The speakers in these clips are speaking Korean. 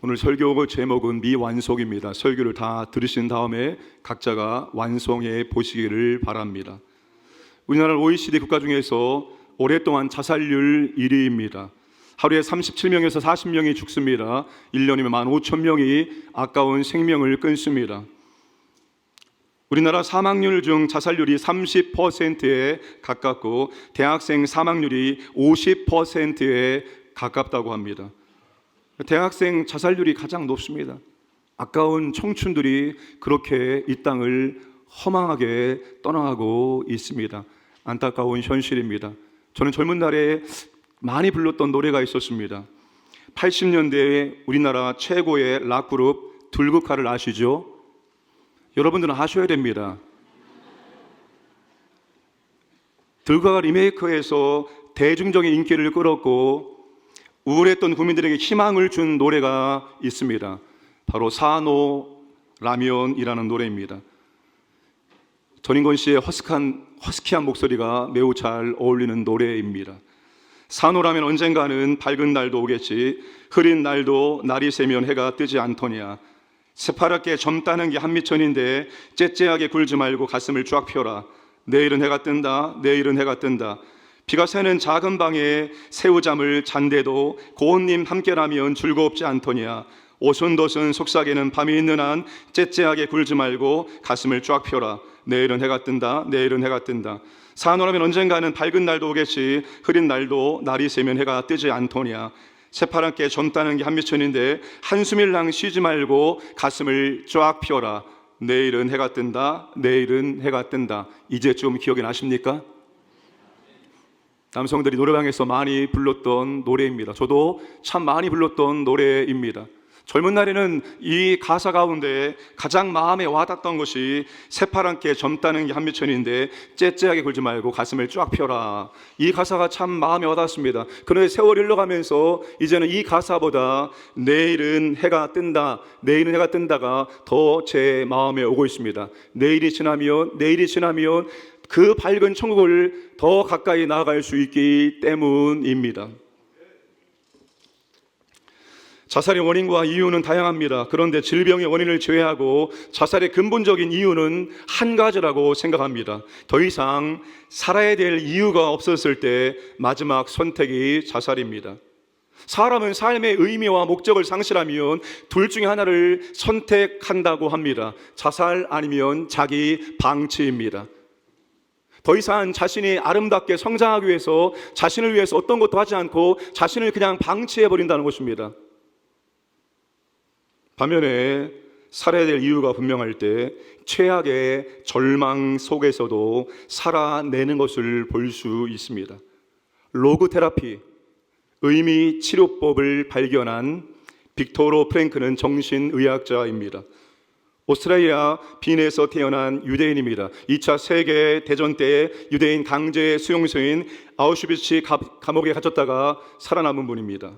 오늘 설교 제목은 미완속입니다. 설교를 다 들으신 다음에 각자가 완성해 보시기를 바랍니다. 우리나라 OECD 국가 중에서 오랫동안 자살률 1위입니다. 하루에 37명에서 40명이 죽습니다. 1년이면 15,000명이 아까운 생명을 끊습니다. 우리나라 사망률 중 자살률이 30%에 가깝고 대학생 사망률이 50%에 가깝다고 합니다. 대학생 자살률이 가장 높습니다. 아까운 청춘들이 그렇게 이 땅을 허망하게 떠나가고 있습니다. 안타까운 현실입니다. 저는 젊은 날에 많이 불렀던 노래가 있었습니다. 80년대에 우리나라 최고의 락그룹 들국화를 아시죠? 여러분들은 아셔야 됩니다. 들국화가 리메이크해서 대중적인 인기를 끌었고 우울했던 국민들에게 희망을 준 노래가 있습니다. 바로 산호 라면이라는 노래입니다. 전인권 씨의 허스키한 목소리가 매우 잘 어울리는 노래입니다. 산호라면 언젠가는 밝은 날도 오겠지, 흐린 날도 날이 새면 해가 뜨지 않더냐. 새파랗게 젊다는 게 한미천인데 째째하게 굴지 말고 가슴을 쫙 펴라. 내일은 해가 뜬다, 내일은 해가 뜬다. 비가 새는 작은 방에 새우잠을 잔데도 고운님 함께라면 즐겁지 않더냐. 오순도순 속삭이는 밤이 있는 한 째째하게 굴지 말고 가슴을 쫙 펴라. 내일은 해가 뜬다, 내일은 해가 뜬다. 산호라면 언젠가는 밝은 날도 오겠지, 흐린 날도 날이 새면 해가 뜨지 않더냐. 새파랗게 젊다는 게 한미천인데 한숨일랑 쉬지 말고 가슴을 쫙 펴라. 내일은 해가 뜬다, 내일은 해가 뜬다. 이제 좀 기억이 나십니까? 남성들이 노래방에서 많이 불렀던 노래입니다. 저도 참 많이 불렀던 노래입니다. 젊은 날에는 이 가사 가운데 가장 마음에 와닿던 것이 새파랗게 젊다는 게 한미천인데 째째하게 굴지 말고 가슴을 쫙 펴라. 이 가사가 참 마음에 와닿습니다. 그런데 세월이 흘러가면서 이제는 이 가사보다 내일은 해가 뜬다, 내일은 해가 뜬다가 더 제 마음에 오고 있습니다. 내일이 지나면 그 밝은 천국을 더 가까이 나아갈 수 있기 때문입니다. 자살의 원인과 이유는 다양합니다. 그런데 질병의 원인을 제외하고 자살의 근본적인 이유는 한 가지라고 생각합니다. 더 이상 살아야 될 이유가 없었을 때 마지막 선택이 자살입니다. 사람은 삶의 의미와 목적을 상실하면 둘 중에 하나를 선택한다고 합니다. 자살 아니면 자기 방치입니다. 더 이상 자신이 아름답게 성장하기 위해서 자신을 위해서 어떤 것도 하지 않고 자신을 그냥 방치해버린다는 것입니다. 반면에 살아야 될 이유가 분명할 때 최악의 절망 속에서도 살아내는 것을 볼 수 있습니다. 로그테라피, 의미 치료법을 발견한 빅토르 프랭크는 정신의학자입니다. 오스트레일리아 빈에서 태어난 유대인입니다. 2차 세계대전 때 유대인 강제 수용소인 아우슈비츠 감옥에 갇혔다가 살아남은 분입니다.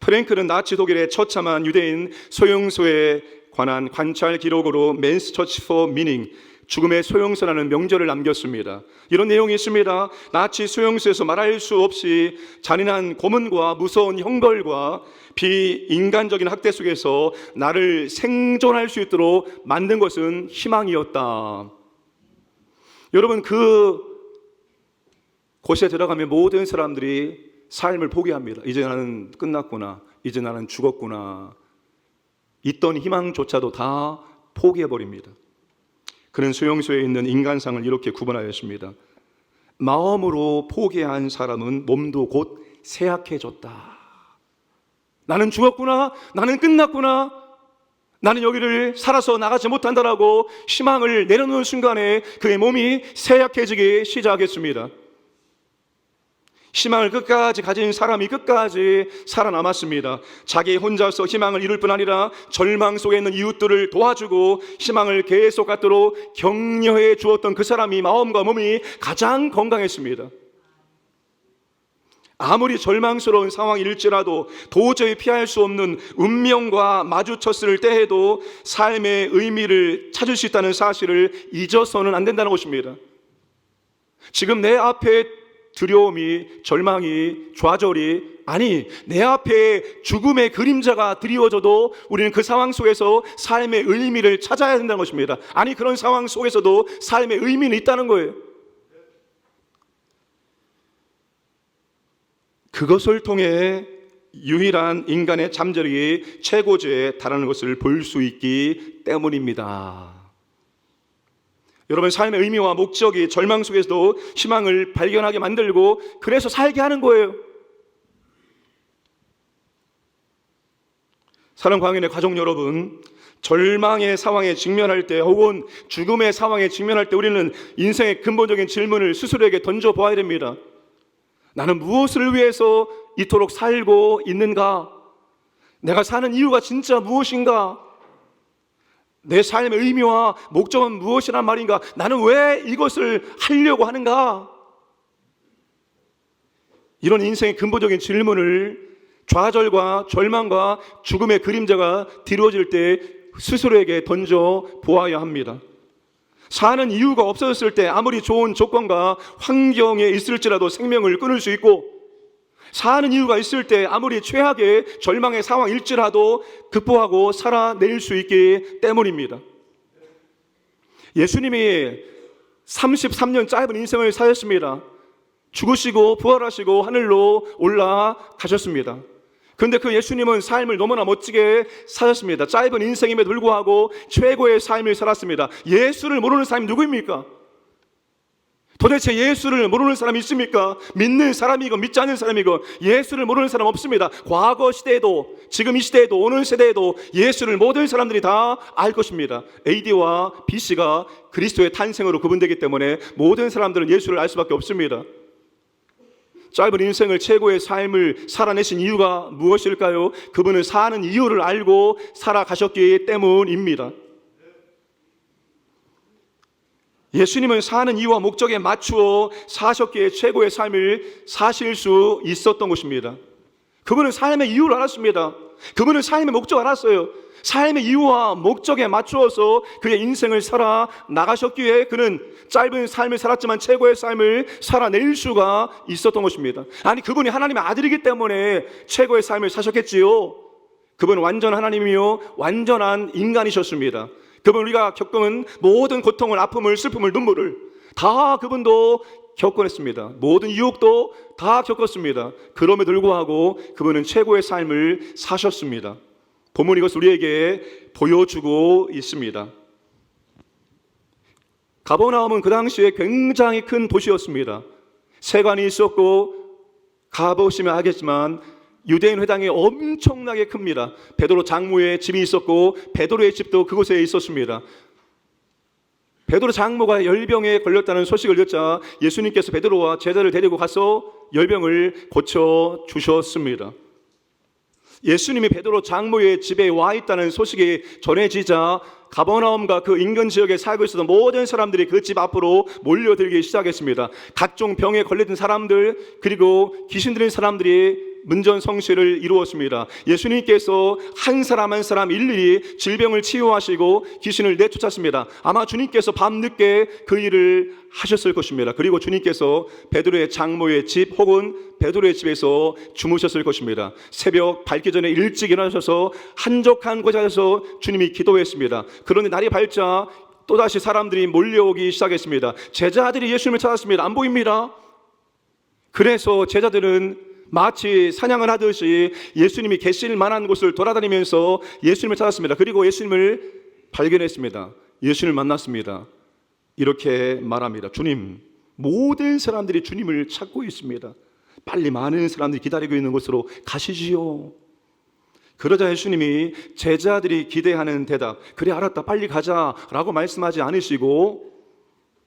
프랭크는 나치 독일의 처참한 유대인 소용소에 관한 관찰 기록으로 Men's Search for Meaning, 죽음의 소용소라는 명절을 남겼습니다. 이런 내용이 있습니다. 나치 소용소에서 말할 수 없이 잔인한 고문과 무서운 형벌과 비인간적인 학대 속에서 나를 생존할 수 있도록 만든 것은 희망이었다. 여러분, 그 곳에 들어가면 모든 사람들이 삶을 포기합니다. 이제 나는 끝났구나, 이제 나는 죽었구나. 있던 희망조차도 다 포기해버립니다. 그는 수용소에 있는 인간상을 이렇게 구분하였습니다. 마음으로 포기한 사람은 몸도 곧 쇠약해졌다. 나는 죽었구나, 나는 끝났구나, 나는 여기를 살아서 나가지 못한다라고 희망을 내려놓는 순간에 그의 몸이 쇠약해지기 시작했습니다. 희망을 끝까지 가진 사람이 끝까지 살아남았습니다. 자기 혼자서 희망을 이룰 뿐 아니라 절망 속에 있는 이웃들을 도와주고 희망을 계속 갖도록 격려해 주었던 그 사람이 마음과 몸이 가장 건강했습니다. 아무리 절망스러운 상황일지라도 도저히 피할 수 없는 운명과 마주쳤을 때에도 삶의 의미를 찾을 수 있다는 사실을 잊어서는 안 된다는 것입니다. 지금 내 앞에 두려움이, 절망이, 좌절이, 아니 내 앞에 죽음의 그림자가 드리워져도 우리는 그 상황 속에서 삶의 의미를 찾아야 된다는 것입니다. 아니 그런 상황 속에서도 삶의 의미는 있다는 거예요. 그것을 통해 유일한 인간의 잠재력이 최고조에 달하는 것을 볼 수 있기 때문입니다. 여러분, 삶의 의미와 목적이 절망 속에서도 희망을 발견하게 만들고 그래서 살게 하는 거예요. 사랑하는 광인의 가족 여러분, 절망의 상황에 직면할 때 혹은 죽음의 상황에 직면할 때 우리는 인생의 근본적인 질문을 스스로에게 던져보아야 됩니다. 나는 무엇을 위해서 이토록 살고 있는가? 내가 사는 이유가 진짜 무엇인가? 내 삶의 의미와 목적은 무엇이란 말인가? 나는 왜 이것을 하려고 하는가? 이런 인생의 근본적인 질문을 좌절과 절망과 죽음의 그림자가 뒤로질 때 스스로에게 던져 보아야 합니다. 사는 이유가 없어졌을 때 아무리 좋은 조건과 환경에 있을지라도 생명을 끊을 수 있고, 사는 이유가 있을 때 아무리 최악의 절망의 상황일지라도 극복하고 살아낼 수 있기 때문입니다. 예수님이 33년 짧은 인생을 사셨습니다. 죽으시고 부활하시고 하늘로 올라가셨습니다. 그런데 그 예수님은 삶을 너무나 멋지게 사셨습니다. 짧은 인생임에도 불구하고 최고의 삶을 살았습니다. 예수를 모르는 사람이 누구입니까? 도대체 예수를 모르는 사람이 있습니까? 믿는 사람이고 믿지 않는 사람이고 예수를 모르는 사람 없습니다. 과거 시대에도 지금 이 시대에도 오늘 세대에도 예수를 모든 사람들이 다 알 것입니다. AD와 BC가 그리스도의 탄생으로 구분되기 때문에 모든 사람들은 예수를 알 수밖에 없습니다. 짧은 인생을 최고의 삶을 살아내신 이유가 무엇일까요? 그분은 사는 이유를 알고 살아가셨기 때문입니다. 예수님은 사는 이유와 목적에 맞추어 사셨기에 최고의 삶을 사실 수 있었던 것입니다. 그분은 삶의 이유를 알았습니다. 그분은 삶의 목적을 알았어요. 삶의 이유와 목적에 맞추어서 그의 인생을 살아 나가셨기에 그는 짧은 삶을 살았지만 최고의 삶을 살아낼 수가 있었던 것입니다. 아니, 그분이 하나님의 아들이기 때문에 최고의 삶을 사셨겠지요. 그분은 완전 하나님이요 완전한 인간이셨습니다. 그분, 우리가 겪은 모든 고통을, 아픔을, 슬픔을, 눈물을 다 그분도 겪어냈습니다. 모든 유혹도 다 겪었습니다. 그럼에도 불구하고 그분은 최고의 삶을 사셨습니다. 본문이 이것을 우리에게 보여주고 있습니다. 가버나움은 그 당시에 굉장히 큰 도시였습니다. 세관이 있었고, 가보시면 알겠지만 유대인 회당이 엄청나게 큽니다. 베드로 장모의 집이 있었고 베드로의 집도 그곳에 있었습니다. 베드로 장모가 열병에 걸렸다는 소식을 듣자 예수님께서 베드로와 제자를 데리고 가서 열병을 고쳐주셨습니다. 예수님이 베드로 장모의 집에 와 있다는 소식이 전해지자 가버나움과 그 인근 지역에 살고 있었던 모든 사람들이 그 집 앞으로 몰려들기 시작했습니다. 각종 병에 걸린 사람들, 그리고 귀신 들린 사람들이 문전성시를 이루었습니다. 예수님께서 한 사람 한 사람 일일이 질병을 치유하시고 귀신을 내쫓았습니다. 아마 주님께서 밤늦게 그 일을 하셨을 것입니다. 그리고 주님께서 베드로의 장모의 집 혹은 베드로의 집에서 주무셨을 것입니다. 새벽 밝기 전에 일찍 일어나셔서 한적한 곳에 가서 주님이 기도했습니다. 그런데 날이 밝자 또다시 사람들이 몰려오기 시작했습니다. 제자들이 예수님을 찾았습니다. 안 보입니다. 그래서 제자들은 마치 사냥을 하듯이 예수님이 계실 만한 곳을 돌아다니면서 예수님을 찾았습니다. 그리고 예수님을 발견했습니다. 예수님을 만났습니다. 이렇게 말합니다. 주님, 모든 사람들이 주님을 찾고 있습니다. 빨리 많은 사람들이 기다리고 있는 곳으로 가시지요. 그러자 예수님이 제자들이 기대하는 대답, 그래 알았다 빨리 가자 라고 말씀하지 않으시고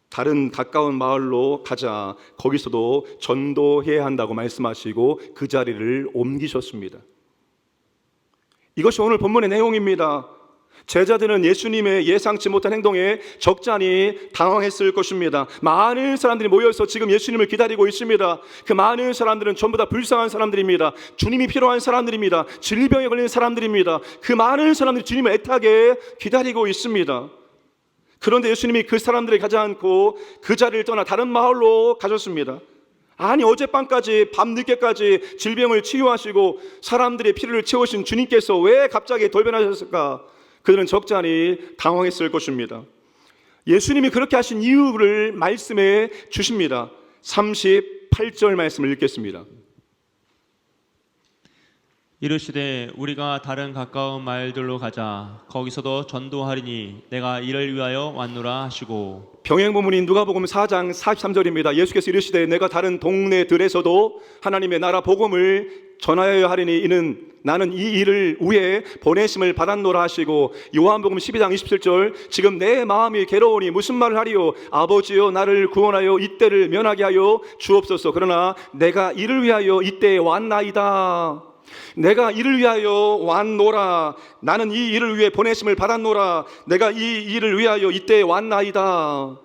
다른 가까운 마을로 가자, 거기서도 전도해야 한다고 말씀하시고 그 자리를 옮기셨습니다. 이것이 오늘 본문의 내용입니다. 제자들은 예수님의 예상치 못한 행동에 적잖이 당황했을 것입니다. 많은 사람들이 모여서 지금 예수님을 기다리고 있습니다. 그 많은 사람들은 전부 다 불쌍한 사람들입니다. 주님이 필요한 사람들입니다. 질병에 걸린 사람들입니다. 그 많은 사람들이 주님을 애타게 기다리고 있습니다. 그런데 예수님이 그 사람들을 가지 않고 그 자리를 떠나 다른 마을로 가셨습니다. 아니 어젯밤까지 밤늦게까지 질병을 치유하시고 사람들의 필요를 채우신 주님께서 왜 갑자기 돌변하셨을까? 그들은 적잖이 당황했을 것입니다. 예수님이 그렇게 하신 이유를 말씀해 주십니다. 38절 말씀을 읽겠습니다. 이르시되 우리가 다른 가까운 마을들로 가자. 거기서도 전도하리니 내가 이를 위하여 왔노라 하시고. 병행본문인 누가복음 4장 43절입니다. 예수께서 이르시되 내가 다른 동네들에서도 하나님의 나라 복음을 전하여야 하리니 이는 나는 이 일을 위해 보내심을 받았노라 하시고, 요한복음 12장 27절 지금 내 마음이 괴로우니 무슨 말을 하리요? 아버지여 나를 구원하여 이때를 면하게 하여 주옵소서. 그러나 내가 이를 위하여 이때에 왔나이다. 내가 이를 위하여 왔노라. 나는 이 일을 위해 보내심을 받았노라. 내가 이 일을 위하여 이때에 왔나이다.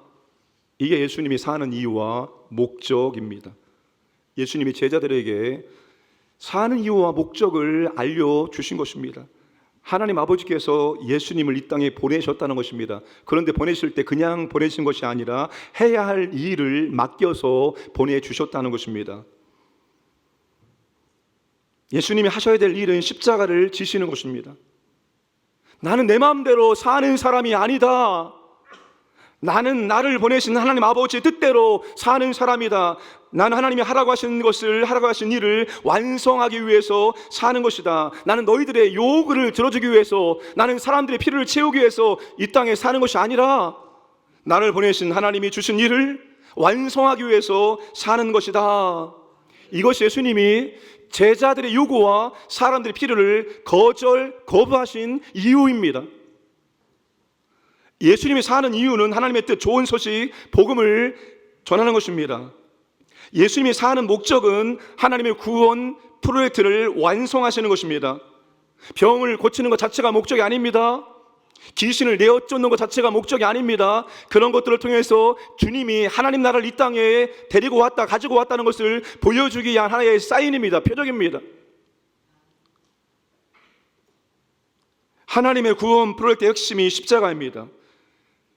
이게 예수님이 사는 이유와 목적입니다. 예수님이 제자들에게 사는 이유와 목적을 알려주신 것입니다. 하나님 아버지께서 예수님을 이 땅에 보내셨다는 것입니다. 그런데 보내실 때 그냥 보내신 것이 아니라 해야 할 일을 맡겨서 보내주셨다는 것입니다. 예수님이 하셔야 될 일은 십자가를 지시는 것입니다. 나는 내 마음대로 사는 사람이 아니다. 나는 나를 보내신 하나님 아버지의 뜻대로 사는 사람이다. 나는 하나님이 하라고 하신 일을 완성하기 위해서 사는 것이다. 나는 너희들의 요구를 들어주기 위해서, 나는 사람들의 필요를 채우기 위해서 이 땅에 사는 것이 아니라 나를 보내신 하나님이 주신 일을 완성하기 위해서 사는 것이다. 이것이 예수님이 제자들의 요구와 사람들의 필요를 거부하신 이유입니다. 예수님이 사는 이유는 하나님의 뜻, 좋은 소식, 복음을 전하는 것입니다. 예수님이 사는 목적은 하나님의 구원 프로젝트를 완성하시는 것입니다. 병을 고치는 것 자체가 목적이 아닙니다. 귀신을 내어쫓는 것 자체가 목적이 아닙니다. 그런 것들을 통해서 주님이 하나님 나라를 이 땅에 데리고 왔다, 가지고 왔다는 것을 보여주기 위한 하나의 사인입니다. 표적입니다. 하나님의 구원 프로젝트의 핵심이 십자가입니다.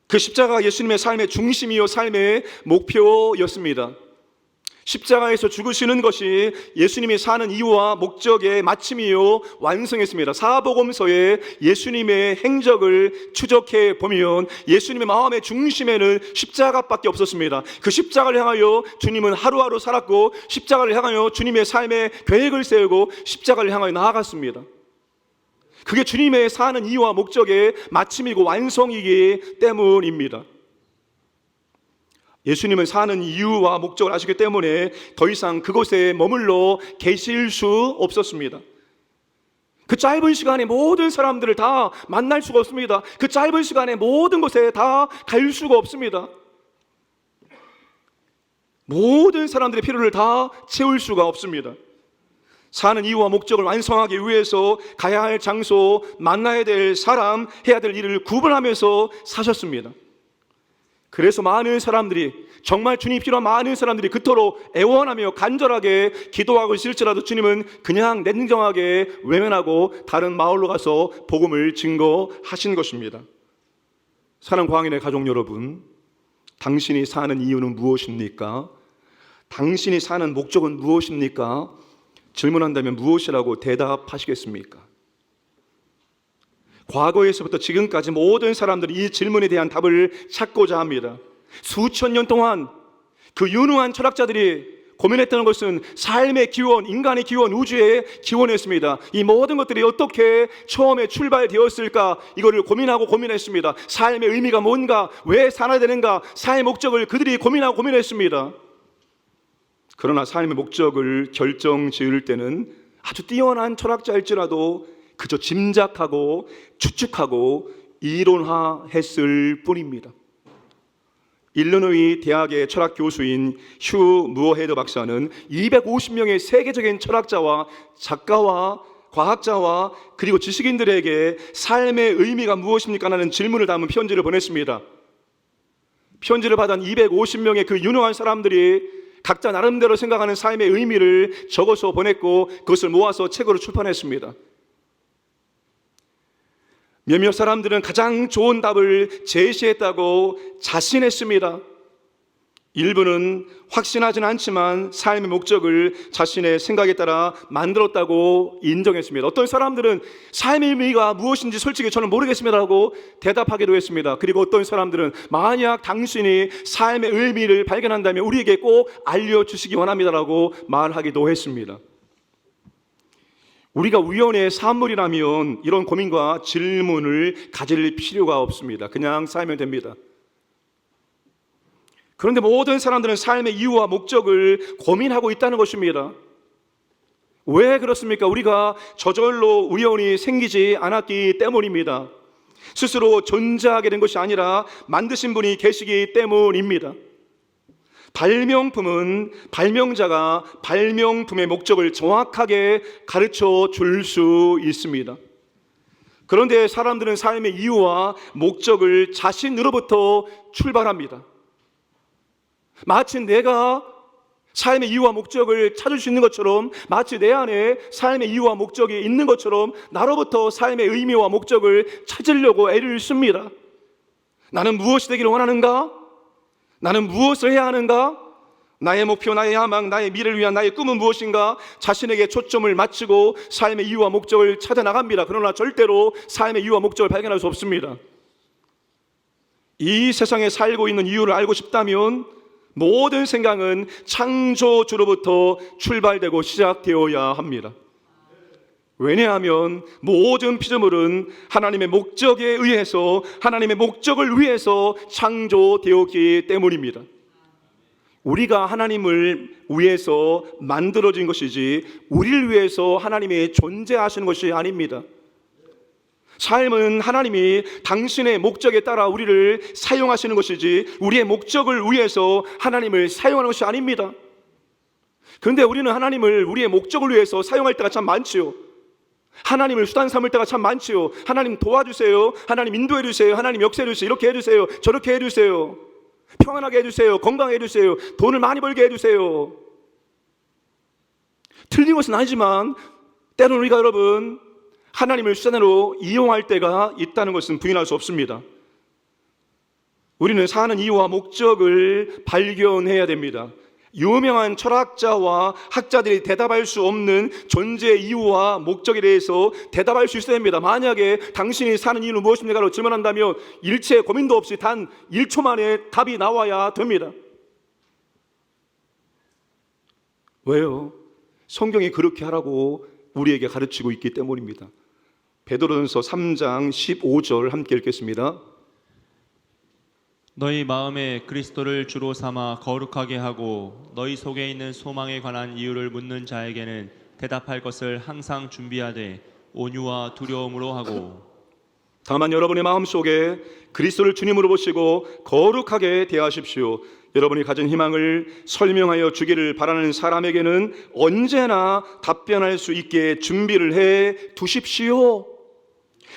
그 십자가가 예수님의 삶의 중심이요 삶의 목표였습니다. 십자가에서 죽으시는 것이 예수님이 사는 이유와 목적의 마침이요 완성했습니다. 사복음서에 예수님의 행적을 추적해 보면 예수님의 마음의 중심에는 십자가밖에 없었습니다. 그 십자가를 향하여 주님은 하루하루 살았고, 십자가를 향하여 주님의 삶의 계획을 세우고 십자가를 향하여 나아갔습니다. 그게 주님의 사는 이유와 목적의 마침이고 완성이기 때문입니다. 예수님은 사는 이유와 목적을 아시기 때문에 더 이상 그곳에 머물러 계실 수 없었습니다. 그 짧은 시간에 모든 사람들을 다 만날 수가 없습니다. 그 짧은 시간에 모든 곳에 다 갈 수가 없습니다. 모든 사람들의 필요를 다 채울 수가 없습니다. 사는 이유와 목적을 완성하기 위해서 가야 할 장소, 만나야 될 사람, 해야 될 일을 구분하면서 사셨습니다. 그래서 많은 사람들이, 정말 주님이 필요한 많은 사람들이 그토록 애원하며 간절하게 기도하고 있을지라도 주님은 그냥 냉정하게 외면하고 다른 마을로 가서 복음을 증거하신 것입니다. 사랑하는 광인의 가족 여러분, 당신이 사는 이유는 무엇입니까? 당신이 사는 목적은 무엇입니까? 질문한다면 무엇이라고 대답하시겠습니까? 과거에서부터 지금까지 모든 사람들이 이 질문에 대한 답을 찾고자 합니다. 수천 년 동안 그 유능한 철학자들이 고민했던 것은 삶의 기원, 인간의 기원, 우주의 기원이었습니다. 이 모든 것들이 어떻게 처음에 출발되었을까, 이거를 고민했습니다. 삶의 의미가 뭔가, 왜 살아야 되는가, 삶의 목적을 그들이 고민했습니다. 그러나 삶의 목적을 결정 지을 때는 아주 뛰어난 철학자일지라도 그저 짐작하고 추측하고 이론화했을 뿐입니다. 일리노이 대학의 철학 교수인 휴 무어헤드 박사는 250명의 세계적인 철학자와 작가와 과학자와 그리고 지식인들에게 삶의 의미가 무엇입니까? 라는 질문을 담은 편지를 보냈습니다. 편지를 받은 250명의 그 유능한 사람들이 각자 나름대로 생각하는 삶의 의미를 적어서 보냈고, 그것을 모아서 책으로 출판했습니다. 몇몇 사람들은 가장 좋은 답을 제시했다고 자신했습니다. 일부는 확신하지는 않지만 삶의 목적을 자신의 생각에 따라 만들었다고 인정했습니다. 어떤 사람들은 삶의 의미가 무엇인지 솔직히 저는 모르겠습니다라고 대답하기도 했습니다. 그리고 어떤 사람들은 만약 당신이 삶의 의미를 발견한다면 우리에게 꼭 알려주시기 원합니다라고 말하기도 했습니다. 우리가 우연의 산물이라면 이런 고민과 질문을 가질 필요가 없습니다. 그냥 살면 됩니다. 그런데 모든 사람들은 삶의 이유와 목적을 고민하고 있다는 것입니다. 왜 그렇습니까? 우리가 저절로 우연히 생기지 않았기 때문입니다. 스스로 존재하게 된 것이 아니라 만드신 분이 계시기 때문입니다. 발명품은 발명자가 발명품의 목적을 정확하게 가르쳐 줄 수 있습니다. 그런데 사람들은 삶의 이유와 목적을 자신으로부터 출발합니다. 마치 내가 삶의 이유와 목적을 찾을 수 있는 것처럼, 마치 내 안에 삶의 이유와 목적이 있는 것처럼 나로부터 삶의 의미와 목적을 찾으려고 애를 씁니다. 나는 무엇이 되기를 원하는가? 나는 무엇을 해야 하는가? 나의 목표, 나의 야망, 나의 미래를 위한 나의 꿈은 무엇인가? 자신에게 초점을 맞추고 삶의 이유와 목적을 찾아 나갑니다. 그러나 절대로 삶의 이유와 목적을 발견할 수 없습니다. 이 세상에 살고 있는 이유를 알고 싶다면 모든 생각은 창조주로부터 출발되고 시작되어야 합니다. 왜냐하면 모든 피조물은 하나님의 목적에 의해서, 하나님의 목적을 위해서 창조되었기 때문입니다. 우리가 하나님을 위해서 만들어진 것이지 우리를 위해서 하나님이 존재하시는 것이 아닙니다. 삶은 하나님이 당신의 목적에 따라 우리를 사용하시는 것이지 우리의 목적을 위해서 하나님을 사용하는 것이 아닙니다. 그런데 우리는 하나님을 우리의 목적을 위해서 사용할 때가 참 많지요. 하나님을 수단 삼을 때가 참 많지요. 하나님 도와주세요, 하나님 인도해 주세요, 하나님 역사해 주세요, 이렇게 해주세요, 저렇게 해주세요, 평안하게 해주세요, 건강하게 해주세요, 돈을 많이 벌게 해주세요. 틀린 것은 아니지만 때로는 우리가 여러분 하나님을 수단으로 이용할 때가 있다는 것은 부인할 수 없습니다. 우리는 사는 이유와 목적을 발견해야 됩니다. 유명한 철학자와 학자들이 대답할 수 없는 존재의 이유와 목적에 대해서 대답할 수 있어야 됩니다. 만약에 당신이 사는 이유는 무엇입니까라고 질문한다면 일체 고민도 없이 단 1초 만에 답이 나와야 됩니다. 왜요? 성경이 그렇게 하라고 우리에게 가르치고 있기 때문입니다. 베드로전서 3장 15절 함께 읽겠습니다. 너희 마음에 그리스도를 주로 삼아 거룩하게 하고 너희 속에 있는 소망에 관한 이유를 묻는 자에게는 대답할 것을 항상 준비하되 온유와 두려움으로 하고. 다만 여러분의 마음속에 그리스도를 주님으로 보시고 거룩하게 대하십시오. 여러분이 가진 희망을 설명하여 주기를 바라는 사람에게는 언제나 답변할 수 있게 준비를 해 두십시오.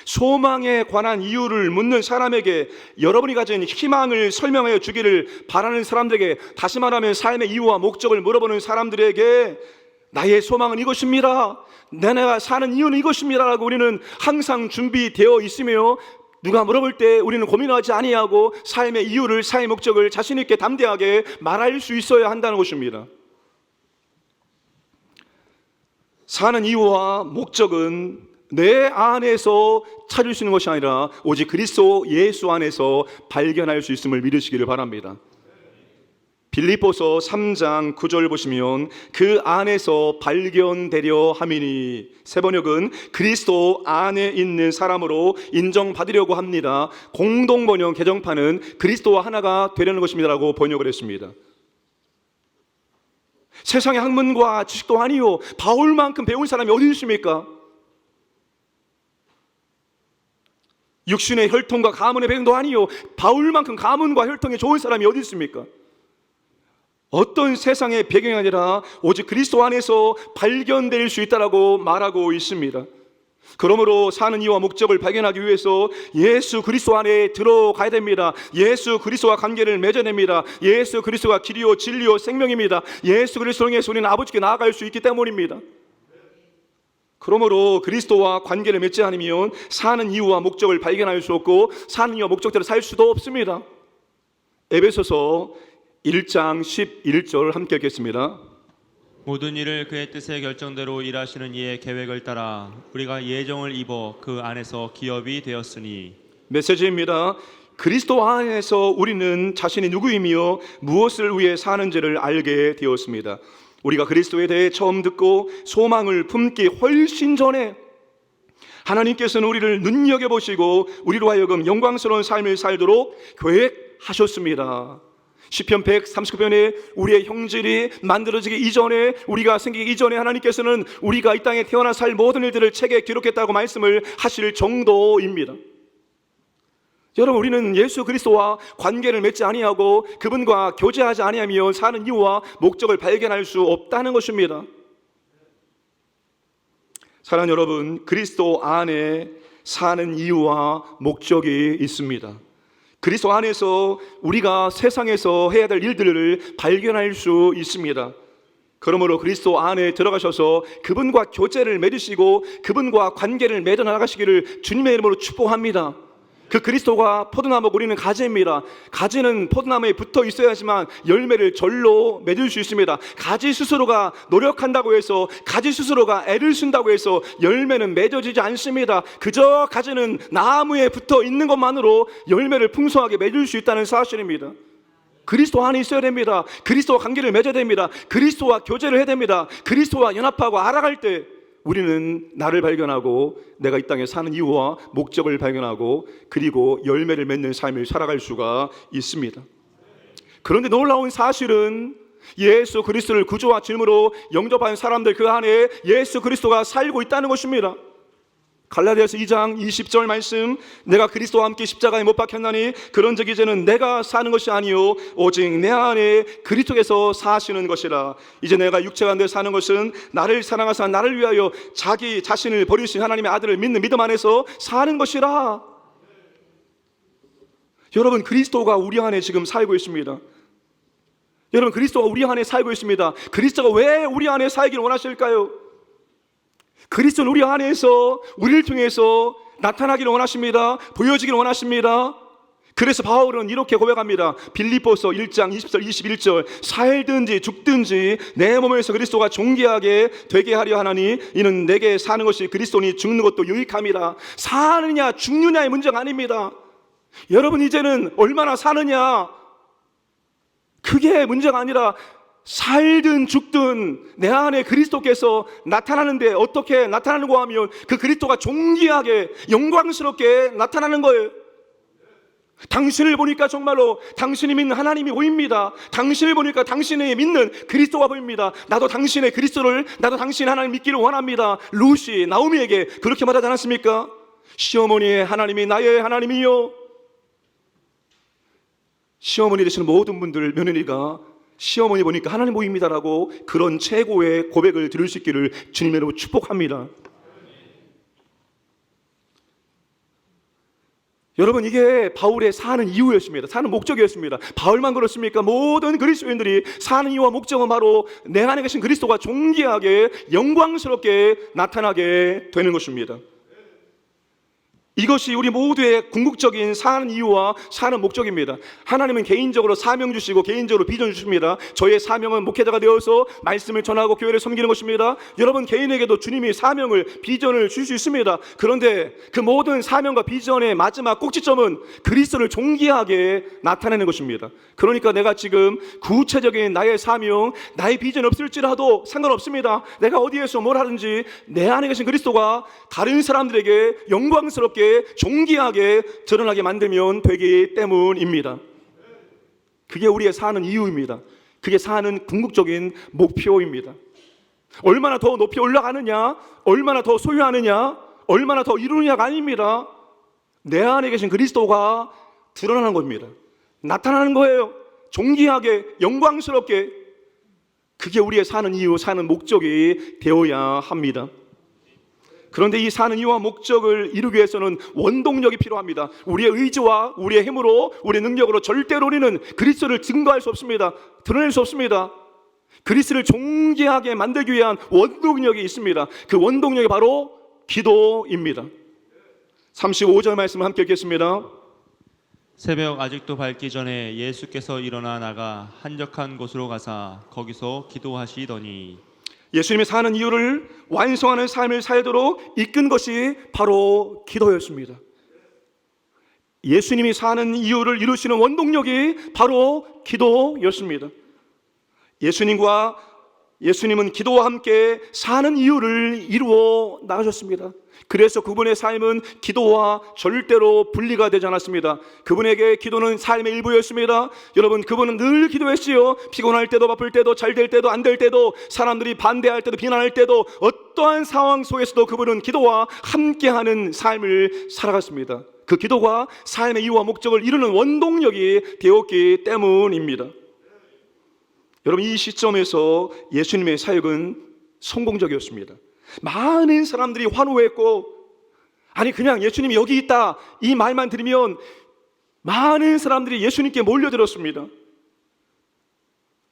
소망에 관한 이유를 묻는 사람에게, 여러분이 가진 희망을 설명하여 주기를 바라는 사람들에게, 다시 말하면 삶의 이유와 목적을 물어보는 사람들에게 나의 소망은 이것입니다, 내가 사는 이유는 이것입니다 라고 우리는 항상 준비되어 있으며, 누가 물어볼 때 우리는 고민하지 아니하고 삶의 이유를, 삶의 목적을 자신 있게 담대하게 말할 수 있어야 한다는 것입니다. 사는 이유와 목적은 내 안에서 찾을 수 있는 것이 아니라 오직 그리스도 예수 안에서 발견할 수 있음을 믿으시기를 바랍니다. 빌립보서 3장 9절 보시면 그 안에서 발견되려 함이니, 세 번역은 그리스도 안에 있는 사람으로 인정받으려고 합니다. 공동 번역 개정판은 그리스도와 하나가 되려는 것입니다라고 번역을 했습니다. 세상의 학문과 지식도 아니요, 바울만큼 배운 사람이 어디 있습니까? 육신의 혈통과 가문의 배경도 아니요, 바울만큼 가문과 혈통이 좋은 사람이 어디 있습니까? 어떤 세상의 배경이 아니라 오직 그리스도 안에서 발견될 수 있다라고 말하고 있습니다. 그러므로 사는 이유와 목적을 발견하기 위해서 예수 그리스도 안에 들어가야 됩니다. 예수 그리스도와 관계를 맺어야 됩니다. 예수 그리스도가 길이요 진리요 생명입니다. 예수 그리스도로 인해서 우리는 아버지께 나아갈 수 있기 때문입니다. 그러므로 그리스도와 관계를 맺지 않으면 사는 이유와 목적을 발견할 수 없고 사는 이유와 목적대로 살 수도 없습니다. 에베소서 1장 11절 함께 읽겠습니다. 모든 일을 그의 뜻의 결정대로 일하시는 이의 계획을 따라 우리가 예정을 입어 그 안에서 기업이 되었으니. 메시지입니다. 그리스도 안에서 우리는 자신이 누구이며 무엇을 위해 사는지를 알게 되었습니다. 우리가 그리스도에 대해 처음 듣고 소망을 품기 훨씬 전에 하나님께서는 우리를 눈여겨보시고 우리로 하여금 영광스러운 삶을 살도록 계획하셨습니다. 시편 139편에 우리의 형질이 만들어지기 이전에, 우리가 생기기 이전에 하나님께서는 우리가 이 땅에 태어나 살 모든 일들을 책에 기록했다고 말씀을 하실 정도입니다. 여러분, 우리는 예수 그리스도와 관계를 맺지 아니하고 그분과 교제하지 아니하며 사는 이유와 목적을 발견할 수 없다는 것입니다. 사랑하는 여러분, 그리스도 안에 사는 이유와 목적이 있습니다. 그리스도 안에서 우리가 세상에서 해야 될 일들을 발견할 수 있습니다. 그러므로 그리스도 안에 들어가셔서 그분과 교제를 맺으시고 그분과 관계를 맺어 나가시기를 주님의 이름으로 축복합니다. 그 그리스도가 포도나무고 우리는 가지입니다. 가지는 포도나무에 붙어 있어야지만 열매를 절로 맺을 수 있습니다. 가지 스스로가 노력한다고 해서, 가지 스스로가 애를 쓴다고 해서 열매는 맺어지지 않습니다. 그저 가지는 나무에 붙어 있는 것만으로 열매를 풍성하게 맺을 수 있다는 사실입니다. 그리스도 안에 있어야 됩니다. 그리스도와 관계를 맺어야 됩니다. 그리스도와 교제를 해야 됩니다. 그리스도와 연합하고 알아갈 때 우리는 나를 발견하고 내가 이 땅에 사는 이유와 목적을 발견하고 그리고 열매를 맺는 삶을 살아갈 수가 있습니다. 그런데 놀라운 사실은 예수 그리스도를 구주와 주님으로 영접한 사람들 그 안에 예수 그리스도가 살고 있다는 것입니다. 갈라디아서 2장 20절 말씀, 내가 그리스도와 함께 십자가에 못 박혔나니 그런즉 이제는 내가 사는 것이 아니요 오직 내 안에 그리스도께서 사시는 것이라. 이제 내가 육체가 가운데 사는 것은 나를 사랑하사 나를 위하여 자기 자신을 버리신 하나님의 아들을 믿는 믿음 안에서 사는 것이라. 여러분, 그리스도가 우리 안에 지금 살고 있습니다. 여러분, 그리스도가 우리 안에 살고 있습니다. 그리스도가 왜 우리 안에 살기를 원하실까요? 그리스도는 우리 안에서 우리를 통해서 나타나기를 원하십니다. 보여지기를 원하십니다. 그래서 바울은 이렇게 고백합니다. 빌립보서 1장 20절 21절, 살든지 죽든지 내 몸에서 그리스도가 존귀하게 되게 하려 하나니 이는 내게 사는 것이 그리스도니 죽는 것도 유익함이라. 사느냐 죽느냐의 문제가 아닙니다. 여러분, 이제는 얼마나 사느냐, 그게 문제가 아니라 살든 죽든 내 안에 그리스도께서 나타나는데 어떻게 나타나는가 하면 그 그리스도가 존귀하게 영광스럽게 나타나는 거예요. 당신을 보니까 정말로 당신이 믿는 하나님이 보입니다. 당신을 보니까 당신이 믿는 그리스도가 보입니다. 나도 당신의 그리스도를, 나도 당신의 하나님 믿기를 원합니다. 루시, 나오미에게 그렇게 말하지 않았습니까? 시어머니의 하나님이 나의 하나님이요. 시어머니 되시는 모든 분들, 며느리가 시어머니 보니까 하나님 보입니다라고 그런 최고의 고백을 들을 수 있기를 주님의 이름으로 축복합니다. 여러분, 이게 바울의 사는 이유였습니다. 사는 목적이었습니다. 바울만 그렇습니까? 모든 그리스도인들이 사는 이유와 목적은 바로 내 안에 계신 그리스도가 존귀하게 영광스럽게 나타나게 되는 것입니다. 이것이 우리 모두의 궁극적인 사는 이유와 사는 목적입니다. 하나님은 개인적으로 사명 주시고 개인적으로 비전 주십니다. 저의 사명은 목회자가 되어서 말씀을 전하고 교회를 섬기는 것입니다. 여러분 개인에게도 주님이 사명을, 비전을 줄 수 있습니다. 그런데 그 모든 사명과 비전의 마지막 꼭지점은 그리스도를 존귀하게 나타내는 것입니다. 그러니까 내가 지금 구체적인 나의 사명, 나의 비전 없을지라도 상관없습니다. 내가 어디에서 뭘 하든지 내 안에 계신 그리스도가 다른 사람들에게 영광스럽게 존귀하게 드러나게 만들면 되기 때문입니다. 그게 우리의 사는 이유입니다. 그게 사는 궁극적인 목표입니다. 얼마나 더 높이 올라가느냐, 얼마나 더 소유하느냐, 얼마나 더 이루느냐가 아닙니다. 내 안에 계신 그리스도가 드러나는 겁니다. 나타나는 거예요. 존귀하게, 영광스럽게. 그게 우리의 사는 이유, 사는 목적이 되어야 합니다. 그런데 이 사는 이유와 목적을 이루기 위해서는 원동력이 필요합니다. 우리의 의지와 우리의 힘으로, 우리의 능력으로 절대로 우리는 그리스도를 증거할 수 없습니다. 드러낼 수 없습니다. 그리스도를 존귀하게 만들기 위한 원동력이 있습니다. 그 원동력이 바로 기도입니다. 35절 말씀을 함께 읽겠습니다. 새벽 아직도 밝기 전에 예수께서 일어나 나가 한적한 곳으로 가사 거기서 기도하시더니 예수님이 사는 이유를 완성하는 삶을 살도록 이끈 것이 바로 기도였습니다. 예수님이 사는 이유를 이루시는 원동력이 바로 기도였습니다. 예수님은 기도와 함께 사는 이유를 이루어 나가셨습니다. 그래서 그분의 삶은 기도와 절대로 분리가 되지 않았습니다. 그분에게 기도는 삶의 일부였습니다. 여러분, 그분은 늘 기도했지요. 피곤할 때도 바쁠 때도 잘 될 때도 안 될 때도 사람들이 반대할 때도 비난할 때도 어떠한 상황 속에서도 그분은 기도와 함께하는 삶을 살아갔습니다. 그 기도가 삶의 이유와 목적을 이루는 원동력이 되었기 때문입니다. 여러분, 이 시점에서 예수님의 사역은 성공적이었습니다. 많은 사람들이 환호했고, 아니 그냥 예수님이 여기 있다 이 말만 들으면 많은 사람들이 예수님께 몰려들었습니다.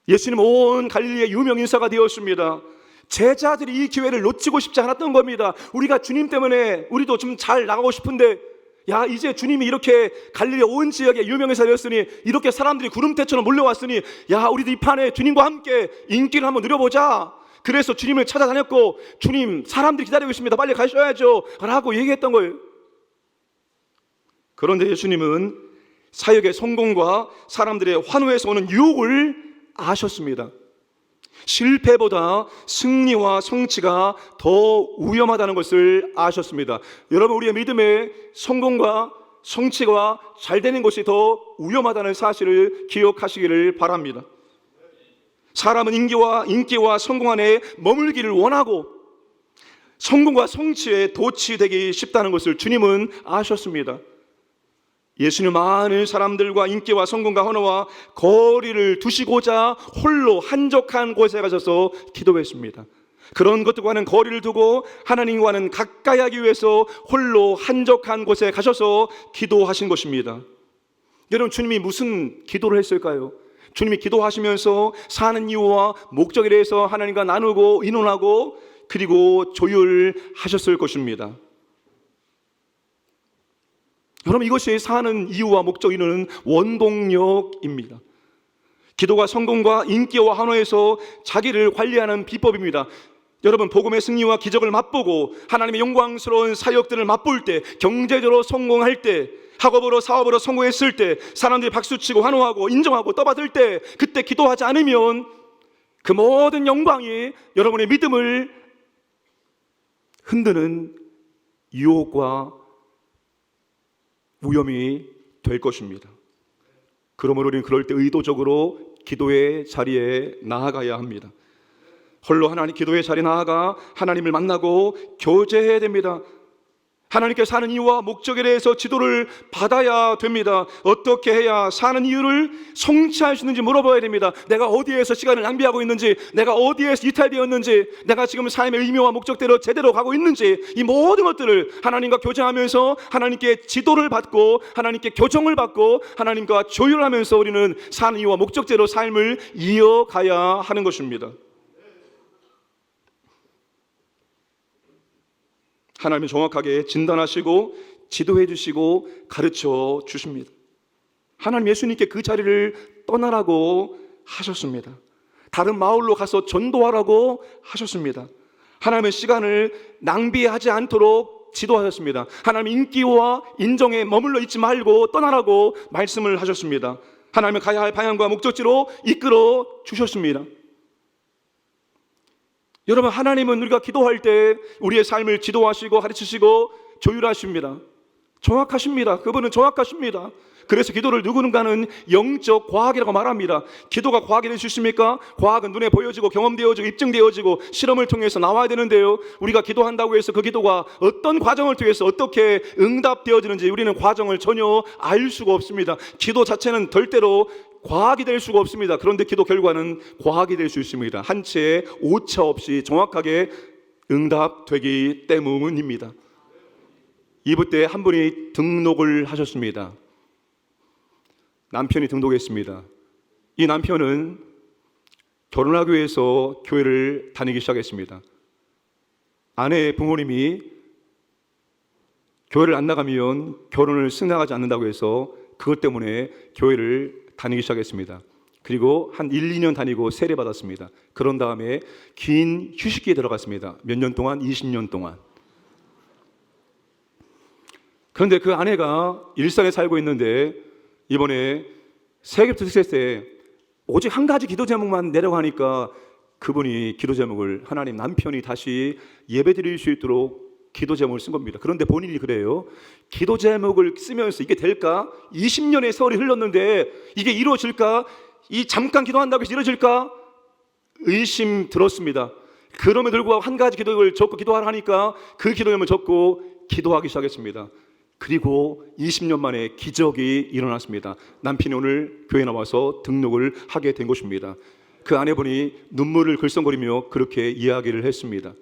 예수님 온 갈릴리의 유명 인사가 되었습니다. 제자들이 이 기회를 놓치고 싶지 않았던 겁니다. 우리가 주님 때문에 우리도 좀 잘 나가고 싶은데, 야, 이제 주님이 이렇게 갈릴리 온 지역에 유명 인사가 되었으니, 이렇게 사람들이 구름대처럼 몰려왔으니, 야, 우리도 이 판에 주님과 함께 인기를 한번 누려보자. 그래서 주님을 찾아다녔고, 주님 사람들이 기다리고 있습니다, 빨리 가셔야죠 라고 얘기했던 거예요. 그런데 예수님은 사역의 성공과 사람들의 환호에서 오는 유혹을 아셨습니다. 실패보다 승리와 성취가 더 위험하다는 것을 아셨습니다. 여러분, 우리의 믿음의 성공과 성취가 잘 되는 것이 더 위험하다는 사실을 기억하시기를 바랍니다. 사람은 인기와 성공 안에 머물기를 원하고 성공과 성취에 도취되기 쉽다는 것을 주님은 아셨습니다. 예수님 많은 사람들과 인기와 성공과 환호와 거리를 두시고자 홀로 한적한 곳에 가셔서 기도했습니다. 그런 것들과는 거리를 두고 하나님과는 가까이 하기 위해서 홀로 한적한 곳에 가셔서 기도하신 것입니다. 여러분, 주님이 무슨 기도를 했을까요? 주님이 기도하시면서 사는 이유와 목적에 대해서 하나님과 나누고 의논하고 그리고 조율하셨을 것입니다. 여러분, 이것이 사는 이유와 목적 이루는 원동력입니다. 기도가 성공과 인기와 환호에서 자기를 관리하는 비법입니다. 여러분, 복음의 승리와 기적을 맛보고 하나님의 영광스러운 사역들을 맛볼 때, 경제적으로 성공할 때, 학업으로 사업으로 성공했을 때, 사람들이 박수치고 환호하고 인정하고 떠받을 때, 그때 기도하지 않으면 그 모든 영광이 여러분의 믿음을 흔드는 유혹과 위험이 될 것입니다. 그러므로 우리는 그럴 때 의도적으로 기도의 자리에 나아가야 합니다. 홀로 하나님 기도의 자리에 나아가 하나님을 만나고 교제해야 됩니다. 하나님께 사는 이유와 목적에 대해서 지도를 받아야 됩니다. 어떻게 해야 사는 이유를 성취할 수 있는지 물어봐야 됩니다. 내가 어디에서 시간을 낭비하고 있는지, 내가 어디에서 이탈되었는지, 내가 지금 삶의 의미와 목적대로 제대로 가고 있는지, 이 모든 것들을 하나님과 교제하면서 하나님께 지도를 받고 하나님께 교정을 받고 하나님과 조율을 하면서 우리는 사는 이유와 목적대로 삶을 이어가야 하는 것입니다. 하나님이 정확하게 진단하시고 지도해 주시고 가르쳐 주십니다. 하나님 예수님께 그 자리를 떠나라고 하셨습니다. 다른 마을로 가서 전도하라고 하셨습니다. 하나님의 시간을 낭비하지 않도록 지도하셨습니다. 하나님 인기와 인정에 머물러 있지 말고 떠나라고 말씀을 하셨습니다. 하나님의 가야 할 방향과 목적지로 이끌어 주셨습니다. 여러분, 하나님은 우리가 기도할 때 우리의 삶을 지도하시고 가르치시고 조율하십니다. 정확하십니다. 그분은 정확하십니다. 그래서 기도를 누구는가는 영적 과학이라고 말합니다. 기도가 과학이 될 수 있습니까? 과학은 눈에 보여지고 경험되어지고 입증되어지고 실험을 통해서 나와야 되는데요, 우리가 기도한다고 해서 그 기도가 어떤 과정을 통해서 어떻게 응답되어지는지 우리는 과정을 전혀 알 수가 없습니다. 기도 자체는 절대로 과학이 될 수가 없습니다. 그런데 기도 결과는 과학이 될 수 있습니다. 한 채 오차 없이 정확하게 응답되기 때문입니다. 2부 때 한 분이 등록을 하셨습니다. 남편이 등록했습니다. 이 남편은 결혼하기 위해서 교회를 다니기 시작했습니다. 아내의 부모님이 교회를 안 나가면 결혼을 승낙하지 않는다고 해서 그것 때문에 교회를 다니기 시작했습니다. 그리고 한 1, 2년 다니고 세례받았습니다. 그런 다음에 긴 휴식기에 들어갔습니다. 몇 년 동안? 20년 동안. 그런데 그 아내가 일산에 살고 있는데 이번에 세계부터 특세 때 오직 한 가지 기도 제목만 내려고 하니까 그분이 기도 제목을 하나님 남편이 다시 예배 드릴 수 있도록 기도 제목을 쓴 겁니다. 그런데 본인이 그래요. 기도 제목을 쓰면서 이게 될까? 20년의 세월이 흘렀는데 이게 이루어질까? 이 잠깐 기도한다고 해서 이루어질까? 의심 들었습니다. 그럼에도 불구하고 한 가지 기도를 적고 기도하라 하니까 그 기도 제목을 적고 기도하기 시작했습니다. 그리고 20년 만에 기적이 일어났습니다. 남편이 오늘 교회에 나와서 등록을 하게 된 것입니다. 그 아내분이 눈물을 글썽거리며 그렇게 이야기를 했습니다.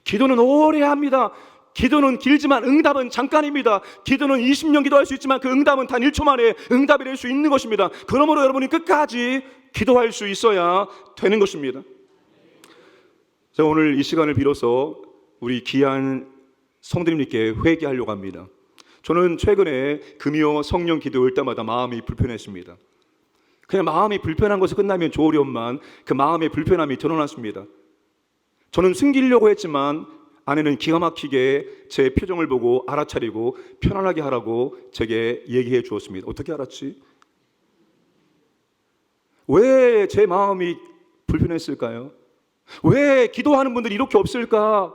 기도는 오래 합니다. 기도는 길지만 응답은 잠깐입니다. 기도는 20년 기도할 수 있지만 그 응답은 단 1초 만에 응답이 될 수 있는 것입니다. 그러므로 여러분이 끝까지 기도할 수 있어야 되는 것입니다. 제가 오늘 이 시간을 빌어서 우리 귀한 성도님께 회개하려고 합니다. 저는 최근에 금요 성령 기도할 때마다 마음이 불편했습니다. 그냥 마음이 불편한 것이 끝나면 좋으련만 그 마음의 불편함이 드러났습니다. 저는 숨기려고 했지만 아내는 기가 막히게 제 표정을 보고 알아차리고 편안하게 하라고 제게 얘기해 주었습니다. 어떻게 알았지? 왜 제 마음이 불편했을까요? 왜 기도하는 분들이 이렇게 없을까?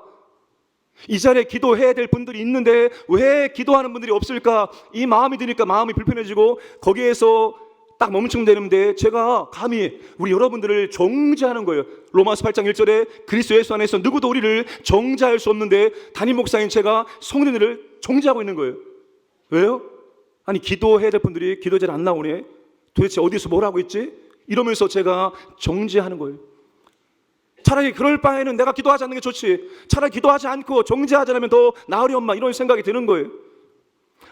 이 자리에 기도해야 될 분들이 있는데 왜 기도하는 분들이 없을까? 이 마음이 드니까 마음이 불편해지고 거기에서 딱 멈추면 되는데 제가 감히 우리 여러분들을 정죄하는 거예요. 로마서 8장 1절에 그리스도 예수 안에서 누구도 우리를 정죄할 수 없는데 담임 목사인 제가 성도들을 정죄하고 있는 거예요. 왜요? 아니 기도해야 될 분들이 기도 잘 안 나오네. 도대체 어디서 뭘 하고 있지? 이러면서 제가 정죄하는 거예요. 차라리 그럴 바에는 내가 기도하지 않는 게 좋지. 차라리 기도하지 않고 정죄하지 않으면 더 나으련만 이런 생각이 드는 거예요.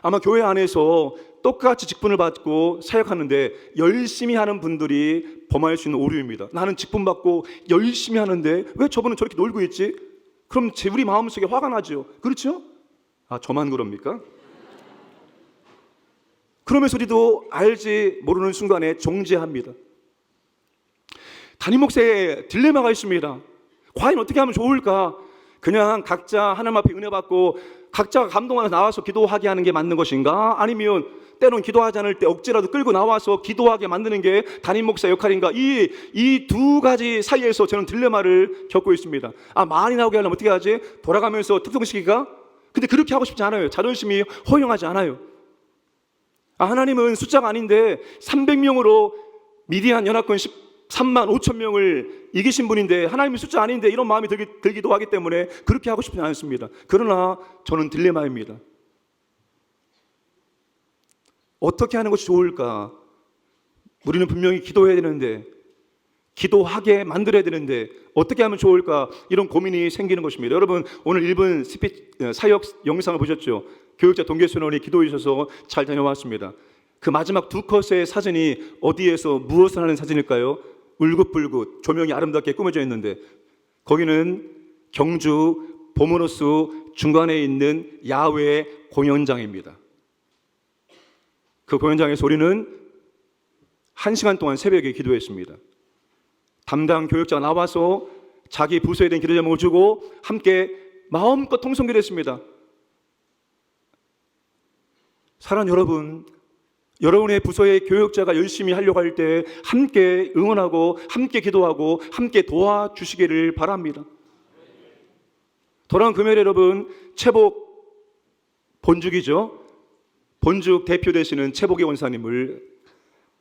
아마 교회 안에서 똑같이 직분을 받고 사역하는데 열심히 하는 분들이 범할 수 있는 오류입니다. 나는 직분 받고 열심히 하는데 왜 저분은 저렇게 놀고 있지? 그럼 우리 마음속에 화가 나죠. 그렇죠? 아, 저만 그럽니까? 그러면서 우리도 알지 모르는 순간에 정죄합니다. 담임 목사의 딜레마가 있습니다. 과연 어떻게 하면 좋을까? 그냥 각자 하나님 앞에 은혜 받고 각자가 감동하면서 나와서 기도하게 하는 게 맞는 것인가? 아니면 때론 기도하지 않을 때 억지라도 끌고 나와서 기도하게 만드는 게 담임 목사 역할인가? 이 두 가지 사이에서 저는 딜레마를 겪고 있습니다. 아, 많이 나오게 하려면 어떻게 하지? 돌아가면서 특성시키기가? 근데 그렇게 하고 싶지 않아요. 자존심이 허용하지 않아요. 아, 하나님은 숫자가 아닌데 300명으로 미디안 연합군 3만 5천 명을 이기신 분인데 하나님의 숫자 아닌데 이런 마음이 들기도 하기 때문에 그렇게 하고 싶지 않습니다. 그러나 저는 딜레마입니다. 어떻게 하는 것이 좋을까? 우리는 분명히 기도해야 되는데 기도하게 만들어야 되는데 어떻게 하면 좋을까? 이런 고민이 생기는 것입니다. 여러분 오늘 1분 사역 영상을 보셨죠? 교육자 동계순원이 기도해 주셔서 잘 다녀왔습니다. 그 마지막 두 컷의 사진이 어디에서 무엇을 하는 사진일까요? 울긋불긋 조명이 아름답게 꾸며져 있는데 거기는 경주 보모노스 중간에 있는 야외 공연장입니다. 그 공연장에서 우리는 1시간 동안 새벽에 기도했습니다. 담당 교육자가 나와서 자기 부서에 대한 기도 제목을 주고 함께 마음껏 통성기도 했습니다. 사랑하는 여러분, 여러분의 부서의 교육자가 열심히 하려고 할 때 함께 응원하고 함께 기도하고 함께 도와주시기를 바랍니다. 돌아온 금요일 여러분, 채복 본죽이죠. 본죽 대표 되시는 채복의 원사님을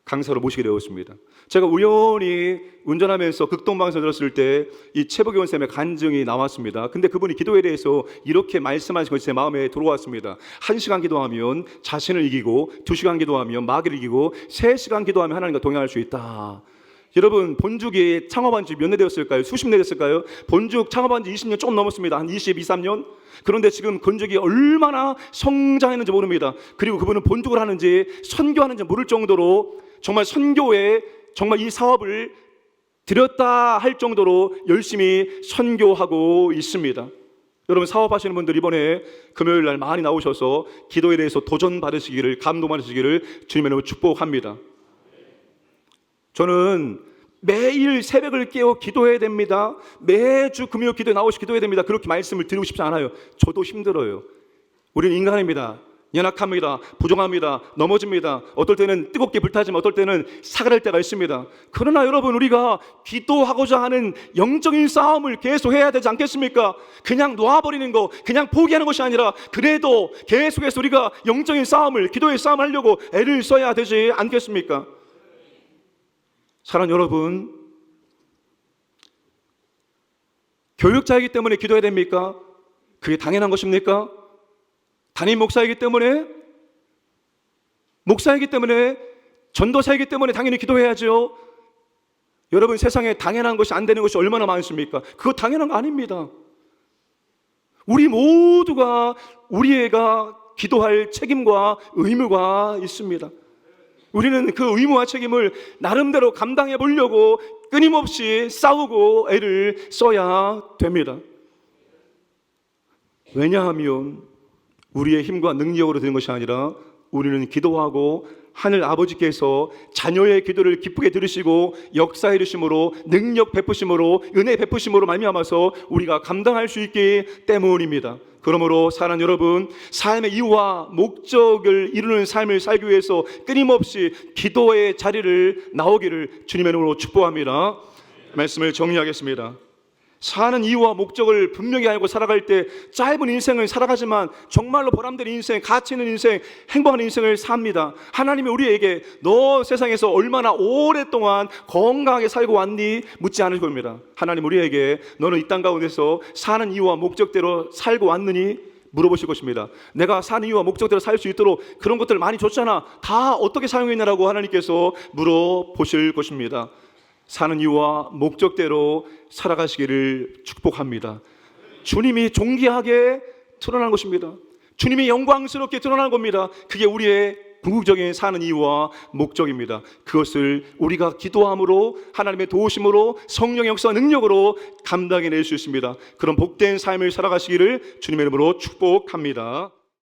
강사로 모시게 되었습니다. 제가 우연히 운전하면서 극동방송 들었을 때 이 채복의 원사님의 간증이 나왔습니다. 근데 그분이 기도에 대해서 이렇게 말씀하신 것이 제 마음에 들어왔습니다. 1시간 기도하면 자신을 이기고 2시간 기도하면 마귀를 이기고 3시간 기도하면 하나님과 동행할 수 있다. 여러분 본죽이 창업한 지 몇 년 되었을까요? 수십 년 됐을까요? 본죽 창업한 지 20년 조금 넘었습니다. 한 22, 3년? 그런데 지금 본죽이 얼마나 성장했는지 모릅니다. 그리고 그분은 본죽을 하는지 선교하는지 모를 정도로 정말 선교에 정말 이 사업을 들였다 할 정도로 열심히 선교하고 있습니다. 여러분 사업하시는 분들 이번에 금요일 날 많이 나오셔서 기도에 대해서 도전 받으시기를, 감동 받으시기를 주님의 이름으로 축복합니다. 저는 매일 새벽을 깨어 기도해야 됩니다, 매주 금요 기도에 나오시 기도해야 됩니다, 그렇게 말씀을 드리고 싶지 않아요. 저도 힘들어요. 우리는 인간입니다. 연약합니다. 부족합니다. 넘어집니다. 어떨 때는 뜨겁게 불타지만 어떨 때는 사그랄 때가 있습니다. 그러나 여러분, 우리가 기도하고자 하는 영적인 싸움을 계속 해야 되지 않겠습니까? 그냥 놓아버리는 거, 그냥 포기하는 것이 아니라 그래도 계속해서 우리가 영적인 싸움을, 기도의 싸움을 하려고 애를 써야 되지 않겠습니까? 사랑하는 여러분, 교육자이기 때문에 기도해야 됩니까? 그게 당연한 것입니까? 담임 목사이기 때문에, 전도사이기 때문에 당연히 기도해야죠. 여러분, 세상에 당연한 것이 안 되는 것이 얼마나 많습니까? 그거 당연한 거 아닙니다. 우리 모두가, 우리가 기도할 책임과 의무가 있습니다. 우리는 그 의무와 책임을 나름대로 감당해 보려고 끊임없이 싸우고 애를 써야 됩니다. 왜냐하면 우리의 힘과 능력으로 되는 것이 아니라 우리는 기도하고 하늘 아버지께서 자녀의 기도를 기쁘게 들으시고 역사해 주심으로, 능력 베푸심으로, 은혜 베푸심으로 말미암아서 우리가 감당할 수 있기 때문입니다. 그러므로 사랑하는 여러분, 삶의 이유와 목적을 이루는 삶을 살기 위해서 끊임없이 기도의 자리를 나오기를 주님의 이름으로 축복합니다. 말씀을 정리하겠습니다. 사는 이유와 목적을 분명히 알고 살아갈 때 짧은 인생을 살아가지만 정말로 보람된 인생, 가치 있는 인생, 행복한 인생을 삽니다. 하나님이 우리에게 너 세상에서 얼마나 오랫동안 건강하게 살고 왔니? 묻지 않을 겁니다. 하나님 우리에게 너는 이 땅 가운데서 사는 이유와 목적대로 살고 왔느니? 물어보실 것입니다. 내가 사는 이유와 목적대로 살 수 있도록 그런 것들 많이 줬잖아, 다 어떻게 사용했냐라고 하나님께서 물어보실 것입니다. 사는 이유와 목적대로 살아가시기를 축복합니다. 주님이 존귀하게 드러난 것입니다. 주님이 영광스럽게 드러난 겁니다. 그게 우리의 궁극적인 사는 이유와 목적입니다. 그것을 우리가 기도함으로, 하나님의 도우심으로, 성령의 역사 능력으로 감당해낼 수 있습니다. 그런 복된 삶을 살아가시기를 주님의 이름으로 축복합니다.